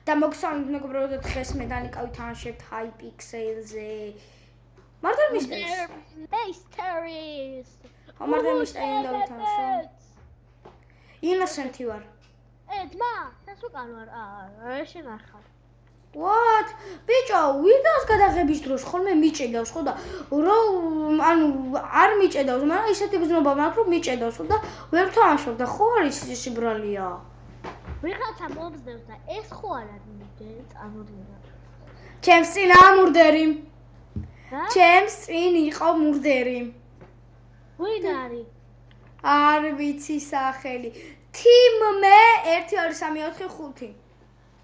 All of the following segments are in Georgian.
და მოგესალმებით მეგობრებო, დღეს მე დანიკავი თამაშობთ Hypixel-ზე. მარტო მისტერის. Mysteries. მარტო მისტერი დავითამაშო. Innocent ვარ. ძმა, ეს უკან ვარ. შენ არ ხარ. What? ბიჭო, ვიდეოს გადაღების დროს ხოლმე მიჭედავს ხო და რომ ანუ არ მიჭედავს, მაგრამ ისეთი გზნობა მაქვს რომ მიჭედავს ხო და ვერ ვთამაშობ და ხო არის ის ბრალია. ვიღაცა მომზდევს და ეს ხო არ არის მურდერი, წამოდიოდა. ჩემს წინ ამურდერი. ჩემს წინ იყო მურდერი. ვინ არის? არ ვიცი სახელი. Team me 1 2 3 4 5.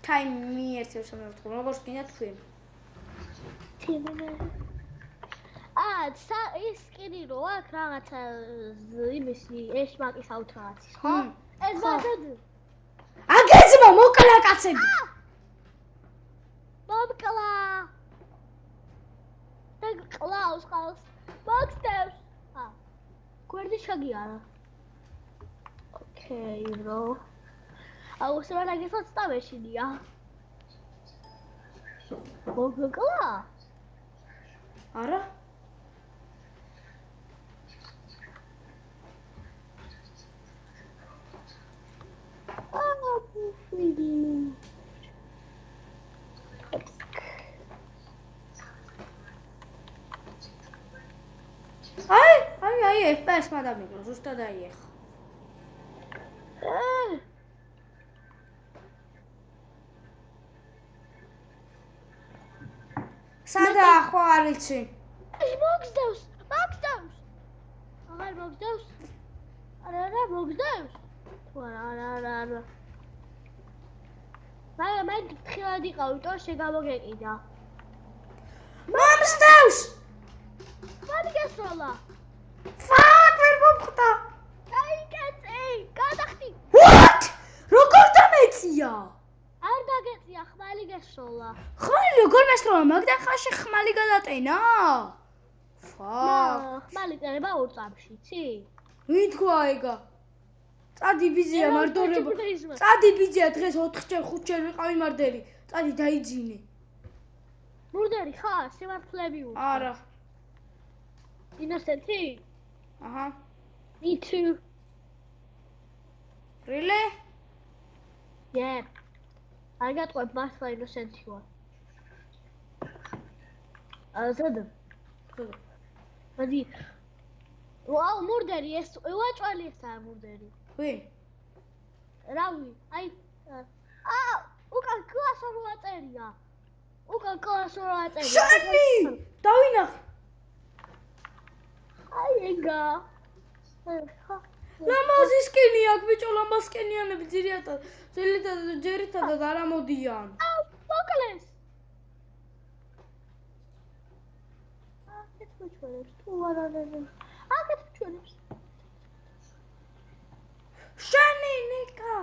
Time me 1 2 3 4 როგორც გინდა თქვი. Team me. ის სკინი რო აქ რაღაცა იმისი ეშმაკის ავთრაცის, ხო? ეს ბაზად აგეძმო მოკლა კაცები. მომკლა. და ყლავს ყავს. მოგსდევს. გვერდი შეგიარა. Okay, bro. აუსრანაგესაც წავეშინია. მოგკლა? არა. აი, FPS მადამიგრო, ზუსტად აი ეხა. სადა ხო არ იცი? მოგსდევს. აღარ მოგსდევს? არა, მოგსდევს. თუ არა. მაგრამ მე ფრთხილად იყავი, თორე შეგამოგეკიდა. მომსდევს. მალე გასვლა. Fuck, ვერ მომხდა. გაიკეთე, გადახდი. What? როგორ დამეწია? არ დაგეწია, ხმალი გასვლა. ხმალი როგორ მესროლა? მაგდან ხაში ხმალი გადატენა? Fuck. ხმალი წერება 2 წამში, იცი? ვინ თქვა ეგა? წადი ბიზია მარდორება. წადი ბიზია დღეს 4-ჯერ 5-ჯერ ვიყავი მარდერი. წადი დაიძინე. მურდერი ხარ? სიმართლები ვარ. არა. Innocent-ი? აჰა. Me too. Really? Yeah. I got my master Innocent-ი ვარ. ზედ. მოდი. ვაუ, მურდერი ეს უაჭვალი ესაა მურდერი. ვინ? რავი, აი უკან კლასო რო აწერია. შენი! დავინახე. აი ეგა. ლამაზი სკინი აქვს ბიჭო, ლამაზ სკინიანები ძირითადად არ ამოდიან. მოკლეს. აკეთებ ჩვენებს თუ არ არის. აკეთებ ჩვენებს. შენი ნიკა.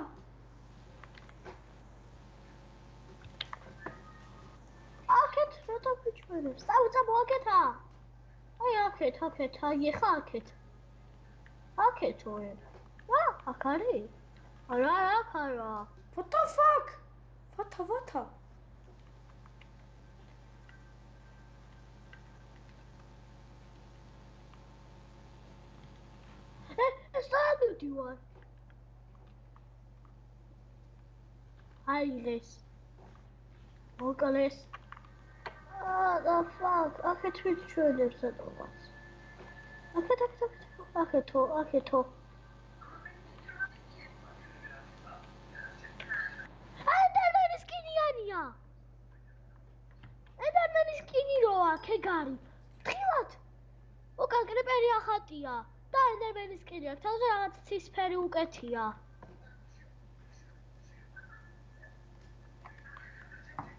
აკეთ როთა ჩვენებს. წავ მოაკეთა. აი აკეთ, აი ხა აკეთ. აკეთო. აქ არის? არა, აქ არა. What the fuck? What? ეს საგუდი ვარ. აიღეს. მოკლეს. The fuck? აკეთ ჩვენებს ატოვას. აკეთო. ედერმენის სკინიანია. ედერმენის სკინი როა, ქეგარი. თხილად. უკან კრიპერია ხატია. და ედერმენის სკინი აქვს. თავზე რაღაც ცისფერი უკეთია.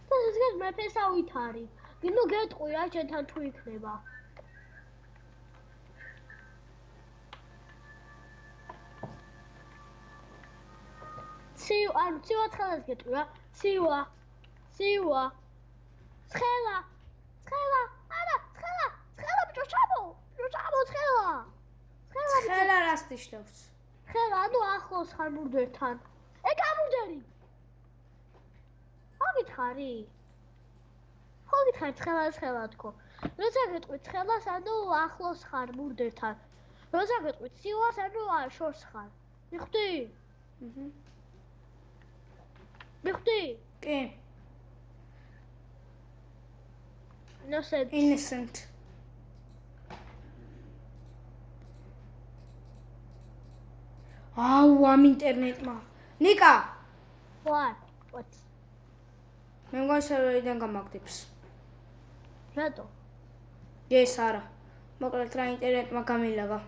და ეს მეფესავით არის. ნუ გეტყვი რა შენთან თუ იქნება. ცივა ცხელას გეტყვი რა. ცივა. ცხელა. არა, ცხელა ბიჭო, ჩამო, ცხელა. ცხელა რას ნიშნავს? ცხელა, ანუ ახლოს ხარ მურდერთან. ეგ ამურდერი. გითხარი? ხო გითხარი ცხელა თქო. როცა გეტყვი ცხელას, ანუ ახლოს ხარ მურდერთან. როცა გეტყვი სილას, ანუ შორს ხარ. მიხვდი? მიხვდი? კი. Innocent. აუ, ამ ინტერნეტმა. ნიკა. What? მე მგონი სერვერიდან გამაგდებს. რატო? ეს არა. მოკლედ რა ინტერნეტმა გამილაღა.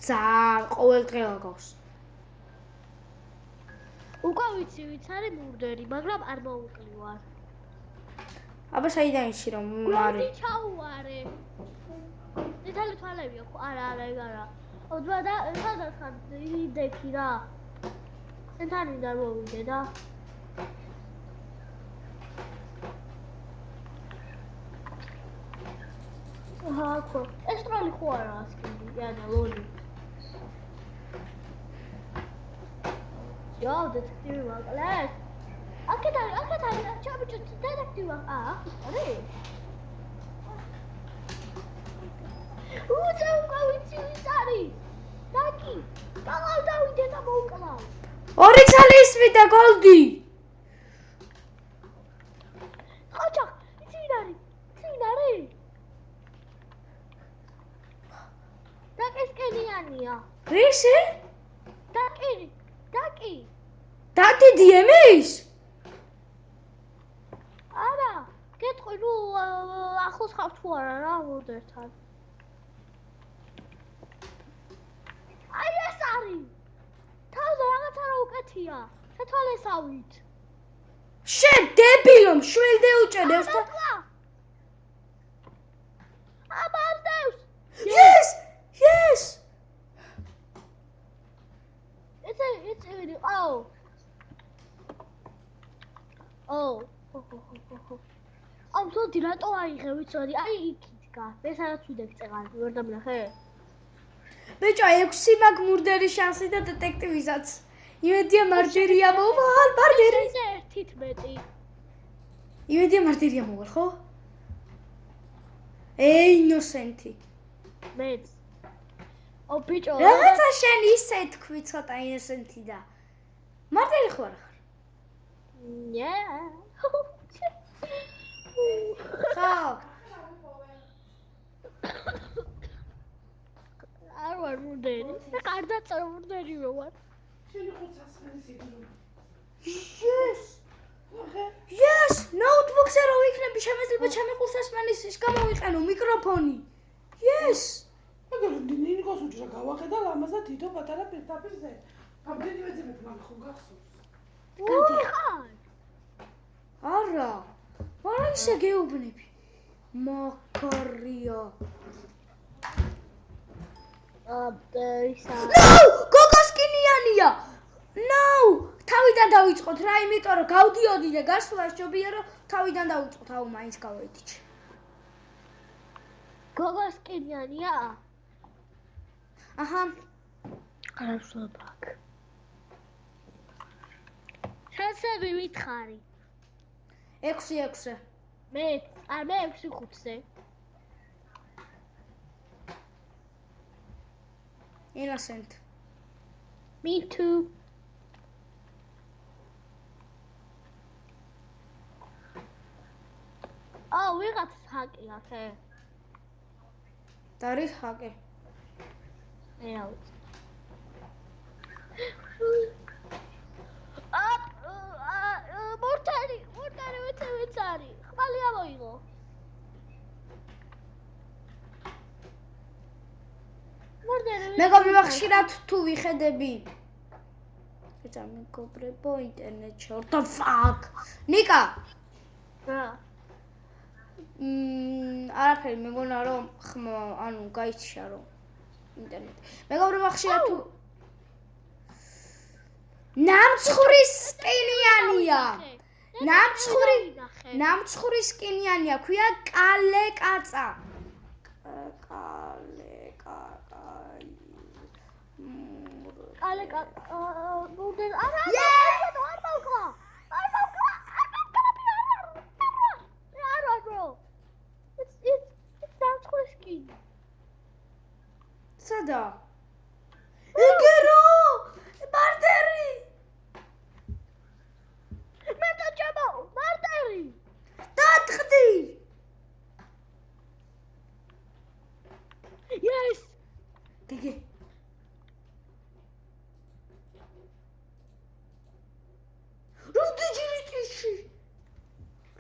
ძალიან ყოველდღე აგავს. უკვე ვიცი ვიც არის მურდერი, მაგრამ არ მოუკლივარ. აბა საიდან იცი რომ გლოვი ჩაუარე. დეტალი თვალები აქვს. არა, ეგ არა. ოდვა და სადაც ხარ იდექი რა. შენთან ვინდა მოვიდე და ხო, ეს ტროლი ხო არა სკინი, ანუ ლოლი. Yo, დეტექტივი ვაკლეს. აქეთ არის, ჩაბიჭო, დეტექტივი არის. უძე უკვე ვიცი ვის არის. დაკი, კალავ დავიდე და მოვკლავ. ორი ძალის ვიდა გოლდი. ხოჭო, იცი არის? დაკის კენიანია. რისი? დაკი. დადიდი ემის? არა, გეტყვი, ნუ ახლოს ხარ თუ არა რა მოდერთან. აი ეს არის. თავზე რაღაცა რა უკეთია. შეთვალესავით. შენ დებილო, მშვილდე უჭედებს და აბარდევს. Yes! It's really oh. ამ თოდი რატო აიღე ვიცოდი? აი იქითკა. მე სადაც ვიდექ წეღანი, ვერ დამნახე? ბიჭო, 6 მაგ მურდერი შანსი და დეტექტივისაც. იმედია მარტირია მოვალ, მარტირი. 11. იმედია მარტირია მოვალ, ხო? ინოსენტი. მეც. ბიჭო, რაღაცა შენ ისე თქვი ცოტა ინოსენტი და მარტირი ხო არა ხარ? ხო. არ ვარ მურდერი. კარგად წარ მურდერივე ვარ. შენი ხუთასხმელი სიგნალი. Yes, notebook-ზე რო ვიქნები, შემეძლება ჩემი ხუთასხმელის გამოვიყენო მიკროფონი. Yes. მაგრამ ნინიკოს უჭირა გავახედა ლამაზ და თითო პატარა პირდაპირზე. გამდენი ვეძებებ მაგ ხო გახსოვს. გადიხარ? არა. მაგრამ ისე გეუბნები. მაკარია. ისა. No! გოგოსკინიანია. No! თავიდან დავიწყოთ რა, იმიტომ რომ გავდიოდი და გასვლა შეობია რომ თავიდან დავიწყოთ, აუ მაინც გავედიჩ. გოგოსკინიანია? აჰა. არასობრაკ. შენსები ვითხარი. 6. მე 6-5-ზე. Innocent. Me too. ვიღაც ჰაკი ახე. დარი ჰაკი. მორტერი ვიც არის. ხმალი ამოიღო. მეგობრებო, ხშირად თუ ვიხედები. ეცა მეგობრებო, ინტერნეტში. What the fuck? ნიკა. რა? არაფერი, მეგონა რომ ანუ გაიჩშა რომ ინტერნეტი. მეგობრებო, ხშირად თუ ნამცხვრის სკინიანია. ნამცხვრის სკინიანია, ქვია კალე კაცა. კალე კაცა. მოდელ არა. გახდა. ეგერო! მარტერი! მე დაჭამო, მარტერი. დატყდი! Yes. გიგი.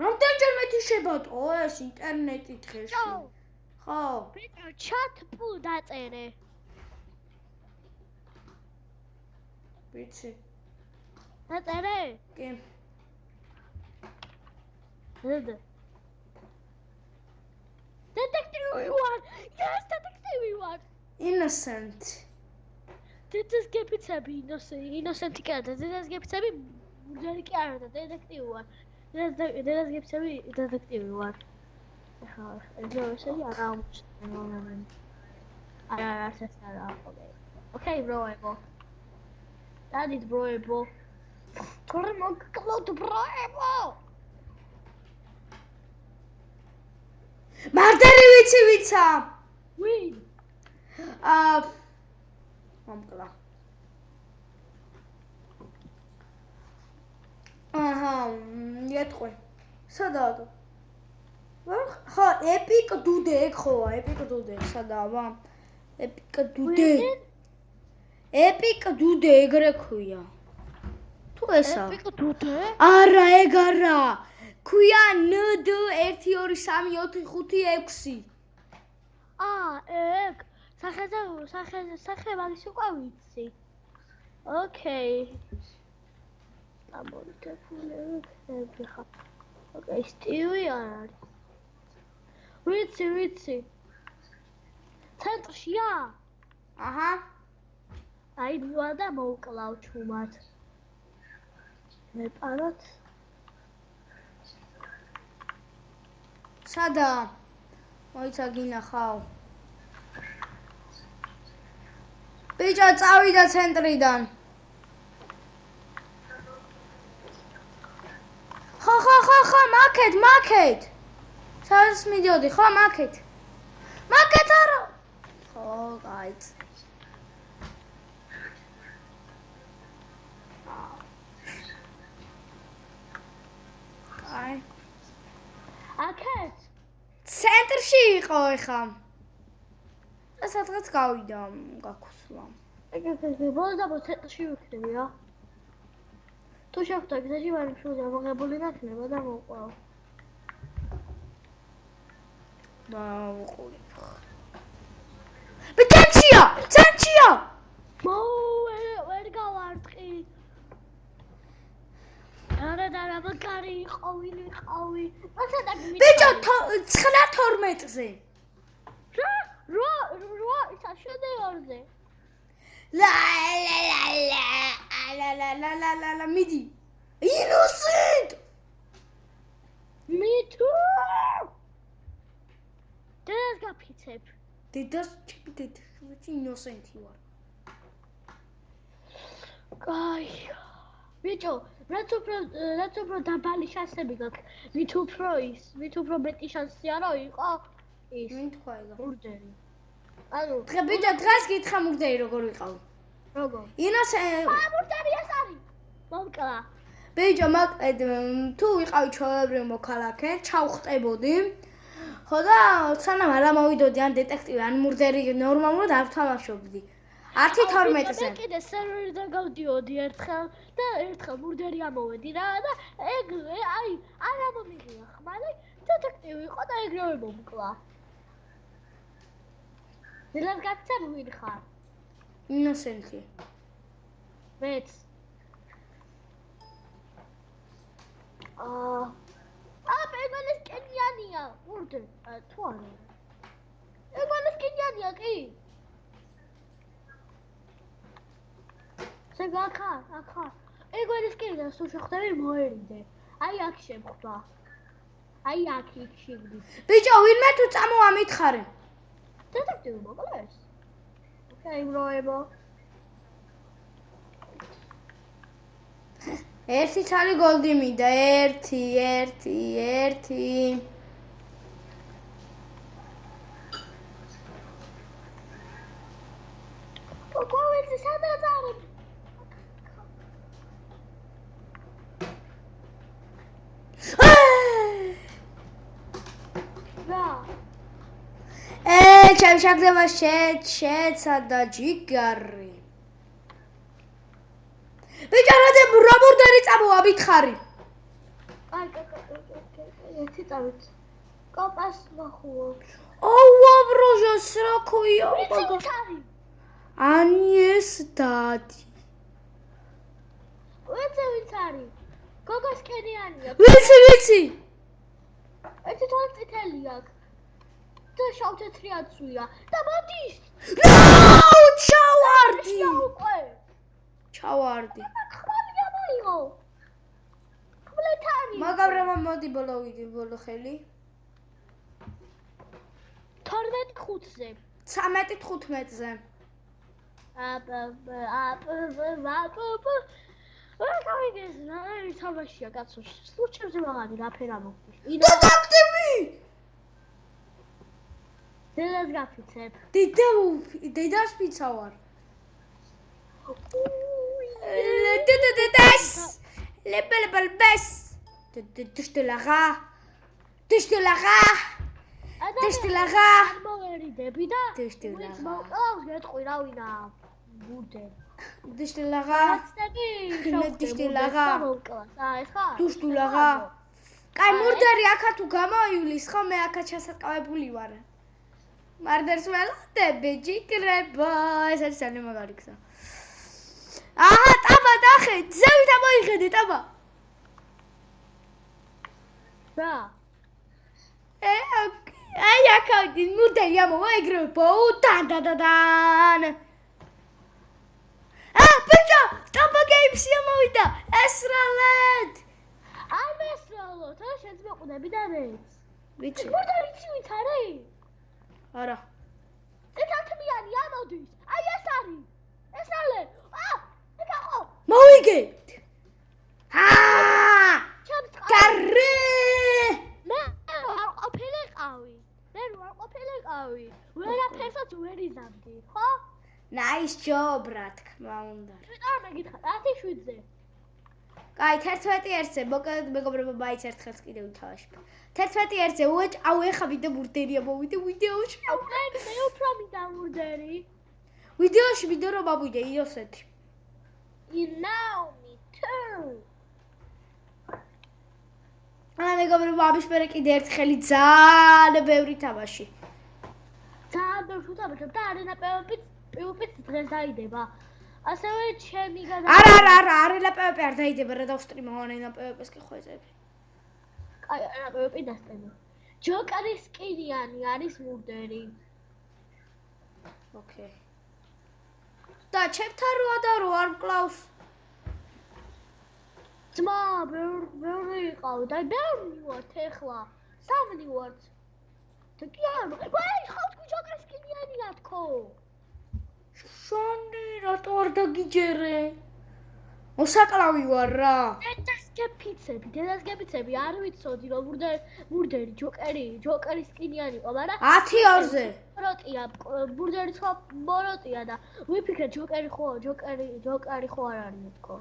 რამდენჯერ მეთიშებატო ეს ინტერნეტით ხეში? ხო. ბიჭო, chat-ი დაწერე. ვიცი. დაწერე? კი. დედა. დეტექტივი ვარ. Yes, დეტექტივი ვარ. Innocent. დედას გეფიცები ინოსენტი კი არა, დედას გეფიცები მურდერი კი არა და დეტექტივი ვარ. დედას გეფიცები დეტექტივი ვარ. ახლა ეგრევე არა ამჩნევენ. არა არც ეს არა. Okay, bro. Daddy bro. თორე მოგკლოთ bro. მარტერი ვიცა. Win. მომკლა. აჰა, ეთქვი. სადაა? ხო, ეპიკ დუდე ეგ ხოა, ეპიკ დუდე, სადაა? ეპიკ დუდე. ეპიკ დუდე ეგრე ქვია. თუ ესა? ეპიკ დუდე? არა, ეგ არა. ქვია ND 1 2 3 4 5 6. ეგ სახე მაგის უკვე ვიცი. Okay. ამორიტებული ხა. Okay, სტივი არ არის. ვიცი. ცენტრშია? აჰა. აი მივა და მოვკლავ ჩუმად. მეპაროთ. სადაა? მოიცა გინახავ. ბიჭო, წავიდა ცენტრიდან. ხო, მაკეთ. სადაც მიდიოდი, ხო, მაკეთ. მაკეთ არა. ხო, გაიც. აი. აკეთ. ცენტრში იყო ეხა. სადღაც გავიდა, გაქუსლა. ეგ ბოლოს ცენტრში ვიქნები რა. თუ შეხვდა გზაში ვარ მშვიდია მოგებული ნახნება და მოყვავ. ვუყურებ. ცენტრია! ვერ გავარტყი. არა, მაგარი იყავი. ბიჭო, 9-12-ზე. რა, ისა შედეორზე. ლა, მიდი. Innocent! Me too! დედას გაფიცებ. დედას Innocent-ი ვარ. კაი. ბიჭო, რაც უფრო დაბალი შანსები გაქვს, მით უფრო მეტი შანსია რომ იყო ის. მით ხვა ეგა. მურდერი. ანუ, ბიჭო, დღეს გითხრა მურდერი როგორ ვიყავ. როგორ? Innocent. მურდერი ეს არის. მომკლა. ბიჭო, თუ ვიყავი ჩვეულებრივი მოქალაქე, ჩავხტებოდი. ხო და სანამ არ ამოვიდოდი ან დეტექტივი, ან მურდერი ნორმალურად არ ვთამაშობდი. 10-12-ზე. მე კიდე სერვერიდან გავდიოდი ერთხელ და ერთხელ მურდერი ამოვედი რა და ეგ აი არ ამომიღია ხმალი, დეტექტივი იყო და ეგრევე მომკლა. დილას გაქცევ ვინ ხარ? Innocent-ი. მეც. პეგმანის კენიანია. მურდე, თუ არა. პეგმანის კენიანია კი? აქ. პეგმანის კენიანს თუ შეხვდები მოერიდე. აი აქ შემხვდა. აი აქ იქ შიგნით. ბიჭო, ვინმე თუ წამოვა მითხარე. დეტექტივი მოკლეს. Okay, bro. ერთი ცალი გოლდი მინდა, ერთი. გოგოიცი სადაც არის? რა? ჩემ შეგდება შეცადა ჯიგარი. ბიჭო, რა მურდერი წამოვა მითხარი. აი, ერთი წავით. კოპას ნახუო. ოუა, ბროჟოს რა ქვია? ვიცი. ანიეს დადი. ვიცი არის. გოგოს კენიანია. ვიცი. ერთი თვალ წითელი აქვს. და შავ-თეთრი აცვია. და მოდის. ნაუ, ჩავარდი. ჩავარდი. ხმალია მოიღო. ხმლეთარი. მაგაბრამა მოდი ბოლო ხელი. 12-5-ზე. 13-15-ზე. ვაკავიგეს რა თამაშია კაცო. სულჩებზე მაღალი რა ფერა მოხდეს. დეტექტივი. დედას გაფიცებ. დედას ფიცავარ. დედას. ლებელბეს. დიშტელაღა. მოვერიდები და მოვყავს გეტყვი რა ვინა ბურდე. დიშტელაღა. დიშტელაღა. ეხა. დუშტულაღა. კაი მურდერი აქა თუ გამოივლის ხო მე აქა ჩასაკავებული ვარ. მარდერს ველოდები ჯიგრებო ეს არის ძალიან მაგარი გზა. აჰა, ტაბა დახე, ზევით ამოიხედე ტაბა. რა? აი აქა მურდერი ამოვა ეგრევე ბოუდან. ბიჭო, ტაბა გეიმსი ამოვიდა. ესრალეთ. არ მესრალოთ, შენც მეყუდები და რეც. ვიცი. მურდერი ცივით არის? არა. ეთათმიანი ამოდის. აი ეს არის. ესრალე. ეკახო. მოვიგეთ. გარე. მე არ ყოფილიყავი. ვერაფერსაც ვერ იზამდი, ხო? Nice job, რა თქმა უნდა. ვიტყვა მეკითხა, 17-ზე. კაი, 11-ზე, მოკლედ მეგობრებო, მაიც ერთხელს კიდევ ვითავაშებ. 11-ზე უეჭ, აუ ეხა ვიდე მურდერია მოვიდე ვიდეოში. მე უფრო მინდა მურდერი. ვიდეოში ვიდე რომ მოვიდე იოსეთი. Now me too. მეგობრებო, ამის მერე კიდე ერთხელი ძალიან ბევრი თამაში. ძალიან ბევრი თამაში და არენა პიუპიც დღეს დაიდება. ასევე ჩემი არა, არენა პიუპი არ დაიდება, რა დავსტრიმო არენა პიუპის კი ხო ეძები. აი, არენა პიუპი დასტემო. ჯოკერის სკინიანი არის მურდერი. ოკეი. და ჩემთან როა და რო არ მკლავს. ძმა, ბევრი იყავ და ბევრი ვართ ეხლა. 3 ვართ. და კი არა, ვაი, ხო თქვი ჯოკერის სკინიანია თქო. შონი, რატო არ დაგიჯერე? მოსაკლავი ვარ რა. დედას გეფიცები, არ ვიცოდი რომ მურდერი ჯოკერის სკინიანი იყო, მაგრამ 10-2-ზე. მოროტია, მურდერი სხვა მოროტია და ვიფიქრე ჯოკერი ხო არ არის თქო.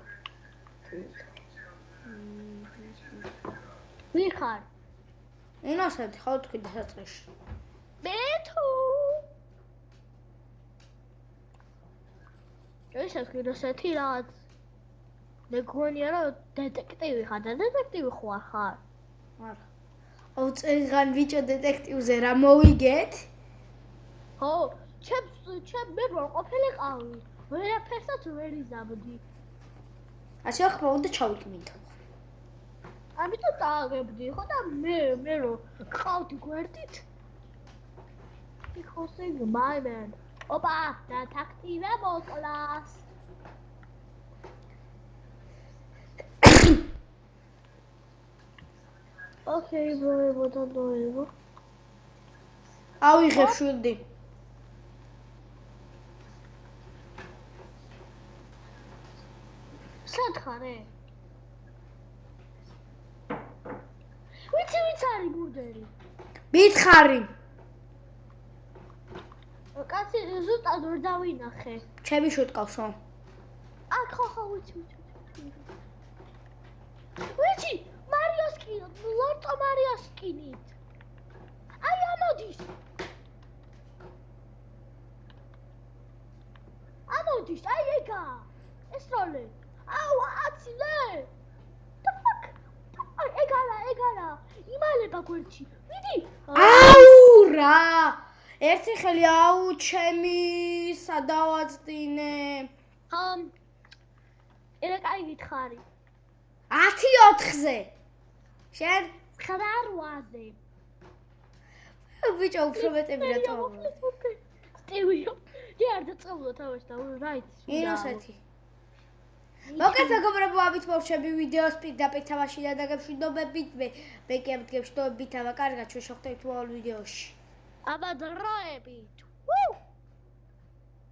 ვიხარ? ინოსენტი ხო თქვი დასაწყისში. მე თუ ეს ინოსენტი რაღაც მეგონია რომ დეტექტივი ხარ და დეტექტივი ხარ? არა. წეგან ბიჭო დეტექტივზე რა მოვიგეთ? ხო, ჩემ მე რო ყოფილიყავი. ვერაფერსაც ვერ იზამდი. ასე ხმა უნდა ჩავიკმინთო. ამიტომ წააგებდი ხო და მე რო ყავდი გვერდით. იქოსე my man. ოპა, დეტექტივე მოკლას. Okay, what am I doing? ავიღებ შვილი. სად ხარ? ვიცი არის მურდერი. მითხარი. კაცი ზუსტად ვერ დავინახე. ჩემი შუტკავსო. აქ ხო ვიცი. ვიცი, მარიოს კინო, ლორტო მარიოს კინით. აი ამოდის. ამოდის, აი ეგა. ეს როლე. აუ, აცილე. ეგარა. იმალება გვერდში. ვიდი. აუ რა. ერთი ხელი აუ ჩემი სადავაწდინე. ერა კაი გითხარი. 10-4-ზე. შენ 9-8-ზე. ბიჭო უფრო მეტები რატო? სტივიო. არ დაწყებულა თავში და რა იცი. ინოსეთი. მოგეთ მეგობრებო, ამით მოვშები ვიდეოს პირდაპირ თამაშიდან და გემშვიდობებით. მე კი ამ გემშვიდობებით ამა კარგად ჩვენ შევხვდებით მოვალ ვიდეოში. აბა დროებით.